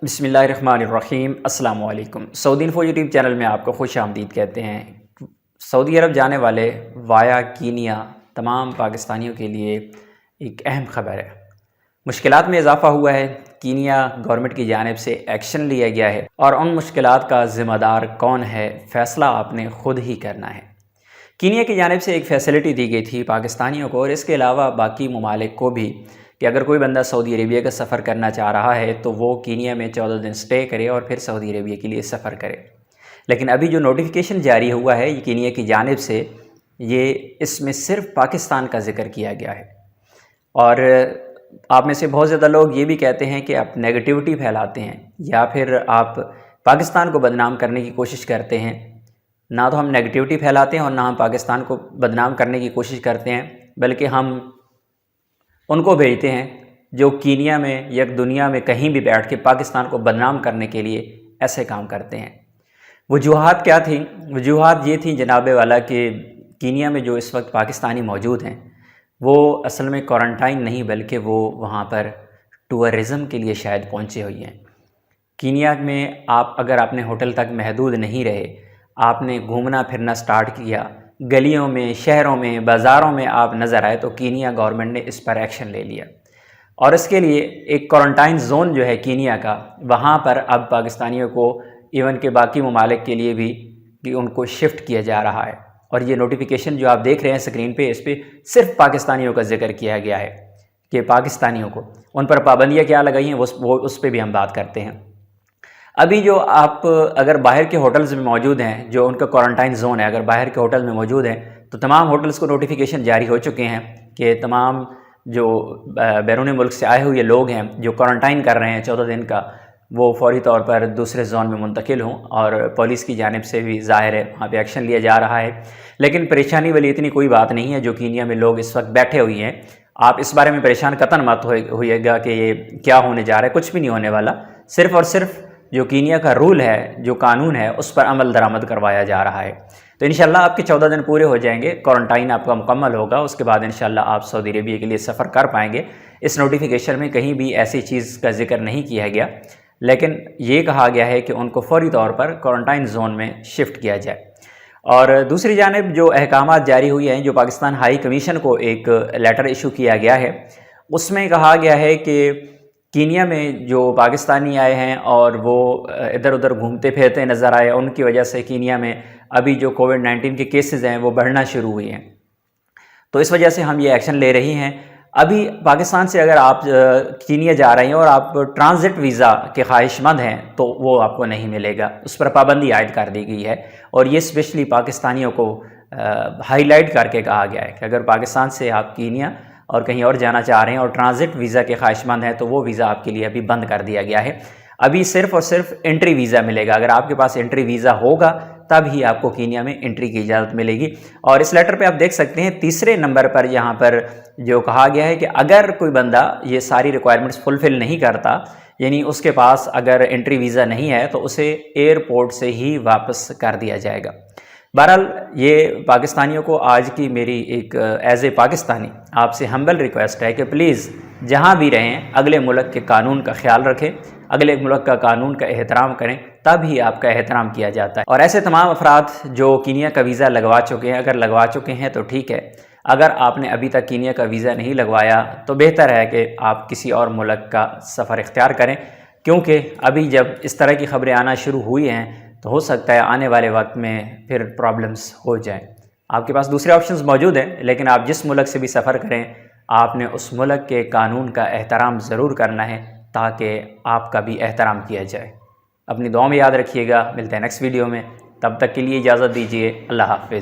बिस्मिल्लाहिर्रहमानिर्रहीम। अस्सलाम वालेकुम। सऊदी इन्फो यूट्यूब चैनल में आपको खुश आमदीद कहते हैं। सऊदी अरब जाने वाले वाया कीनिया तमाम पाकिस्तानियों के लिए एक अहम ख़बर है। मुश्किलात में इजाफ़ा हुआ है। कीनिया गवर्नमेंट की जानिब से एक्शन लिया गया है और उन मुश्किलात का ज़िम्मेदार कौन है, फ़ैसला आपने ख़ुद ही करना है। कीनिया की जानिब से एक फ़ैसिलिटी दी गई थी पाकिस्तानियों को और इसके अलावा बाकी ममालिक को भी कि अगर कोई बंदा सऊदी अरेबिया का सफ़र करना चाह रहा है तो वो कीनिया में 14 दिन स्टे करे और फिर सऊदी अरेबिया के लिए सफ़र करे। लेकिन अभी जो नोटिफिकेशन जारी हुआ है ये कीनिया की जानिब से, ये इसमें सिर्फ पाकिस्तान का ज़िक्र किया गया है। और आप में से बहुत ज़्यादा लोग ये भी कहते हैं कि आप नेगेटिविटी फैलाते हैं या फिर आप पाकिस्तान को बदनाम करने की कोशिश करते हैं। ना तो हम नेगेटिविटी फैलाते हैं और ना हम पाकिस्तान को बदनाम करने की कोशिश करते हैं, बल्कि हम उनको भेजते हैं जो कीनिया में या दुनिया में कहीं भी बैठ के पाकिस्तान को बदनाम करने के लिए ऐसे काम करते हैं। वजूहात क्या थी? वजूहात ये थी जनाबे वाला कि कीनिया में जो इस वक्त पाकिस्तानी मौजूद हैं वो असल में क्वारंटाइन नहीं बल्कि वो वहाँ पर टूरिज़म के लिए शायद पहुँचे हुए हैं। कीनिया में आप अगर अपने होटल तक महदूद नहीं रहे, आपने घूमना फिरना स्टार्ट किया, गलियों में, शहरों में, बाज़ारों में आप नज़र आए तो कीनिया गवर्नमेंट ने इस पर एक्शन ले लिया और इसके लिए एक क्वारंटाइन ज़ोन जो है कीनिया का, वहाँ पर अब पाकिस्तानियों को इवन के बाकी ममालिक के लिए भी कि उनको शिफ्ट किया जा रहा है। और ये नोटिफिकेशन जो आप देख रहे हैं स्क्रीन पे, इस पर सिर्फ पाकिस्तानियों का जिक्र किया गया है कि पाकिस्तानियों को उन पर पाबंदियाँ क्या लगाई हैं वो उस पर भी हम बात करते हैं। अभी जो आप अगर बाहर के होटल्स में मौजूद हैं, जो उनका क्वारंटाइन ज़ोन है, अगर बाहर के होटल में मौजूद हैं तो तमाम होटल्स को नोटिफिकेशन जारी हो चुके हैं कि तमाम जो बैरून मुल्क से आए हुए लोग हैं जो क्वारंटाइन कर रहे हैं 14 दिन का, वो फौरी तौर पर दूसरे जोन में मुंतकिल हों और पुलिस की जानिब से भी ज़ाहिर है वहाँ पे एक्शन लिया जा रहा है। लेकिन परेशानी वाली इतनी कोई बात नहीं है। जो कीनिया में लोग इस वक्त बैठे हुए हैं, आप इस बारे में परेशान कतन मत होइएगा कि ये क्या होने जा रहा है। कुछ भी नहीं होने वाला। सिर्फ़ और सिर्फ जो कीनिया का रूल है, जो कानून है, उस पर अमल दरामद करवाया जा रहा है। तो इंशाल्लाह आपके 14 दिन पूरे हो जाएंगे, क्वारंटाइन आपका मुकम्मल होगा, उसके बाद इंशाल्लाह आप सऊदी अरेबिया के लिए सफ़र कर पाएंगे। इस नोटिफिकेशन में कहीं भी ऐसी चीज़ का जिक्र नहीं किया गया, लेकिन ये कहा गया है कि उनको फौरी तौर पर क्वारंटाइन जोन में शिफ्ट किया जाए। और दूसरी जानिब जो अहकामात जारी हुए हैं, जो पाकिस्तान हाई कमीशन को एक लेटर इशू किया गया है, उसमें कहा गया है कि कीनिया में जो पाकिस्तानी आए हैं और वो इधर उधर घूमते फिरते नज़र आए, उनकी वजह से कीनिया में अभी जो कोविड-19 के केसेस हैं वो बढ़ना शुरू हुए हैं। तो इस वजह से हम ये एक्शन ले रही हैं। अभी पाकिस्तान से अगर आप कीनिया जा रहे हैं और आप ट्रांजिट वीज़ा के ख्वाहिशमंद हैं तो वो आपको नहीं मिलेगा, उस पर पाबंदी आयद कर दी गई है। और ये स्पेशली पाकिस्तानियों को हाईलाइट करके कहा गया है कि अगर पाकिस्तान से आप कीनिया और कहीं और जाना चाह रहे हैं और ट्रांजिट वीज़ा के ख्वाहिशमंद हैं तो वो वीज़ा आपके लिए अभी बंद कर दिया गया है। अभी सिर्फ़ और सिर्फ एंट्री वीज़ा मिलेगा। अगर आपके पास एंट्री वीज़ा होगा तब ही आपको कीनिया में एंट्री की इजाज़त मिलेगी। और इस लेटर पे आप देख सकते हैं तीसरे नंबर पर यहाँ पर जो कहा गया है कि अगर कोई बंदा ये सारी रिक्वायरमेंट्स फुलफ़िल नहीं करता, यानी उसके पास अगर एंट्री वीज़ा नहीं है तो उसे एयरपोर्ट से ही वापस कर दिया जाएगा। बहरहाल ये पाकिस्तानियों को आज की मेरी एक एज ए पाकिस्तानी आपसे हम्बल रिक्वेस्ट है कि प्लीज़ जहाँ भी रहें अगले मुल्क के कानून का ख्याल रखें, अगले मुल्क का कानून का एहतराम करें, तब ही आपका एहतराम किया जाता है। और ऐसे तमाम अफराद जो कीनिया का वीज़ा लगवा चुके हैं, अगर लगवा चुके हैं तो ठीक है। अगर आपने अभी तक कीनिया का वीज़ा नहीं लगवाया तो बेहतर है कि आप किसी और मुल्क का सफ़र इख्तियार करें, क्योंकि अभी जब इस तरह की ख़बरें आना शुरू हुई हैं तो हो सकता है आने वाले वक्त में फिर प्रॉब्लम्स हो जाएं। आपके पास दूसरे ऑप्शंस मौजूद हैं, लेकिन आप जिस मुल्क से भी सफ़र करें आपने उस मुल्क के कानून का एहतराम ज़रूर करना है ताकि आपका भी एहतराम किया जाए। अपनी दुआ में याद रखिएगा। मिलते हैं नेक्स्ट वीडियो में, तब तक के लिए इजाज़त दीजिए। अल्लाह हाफ़िज़।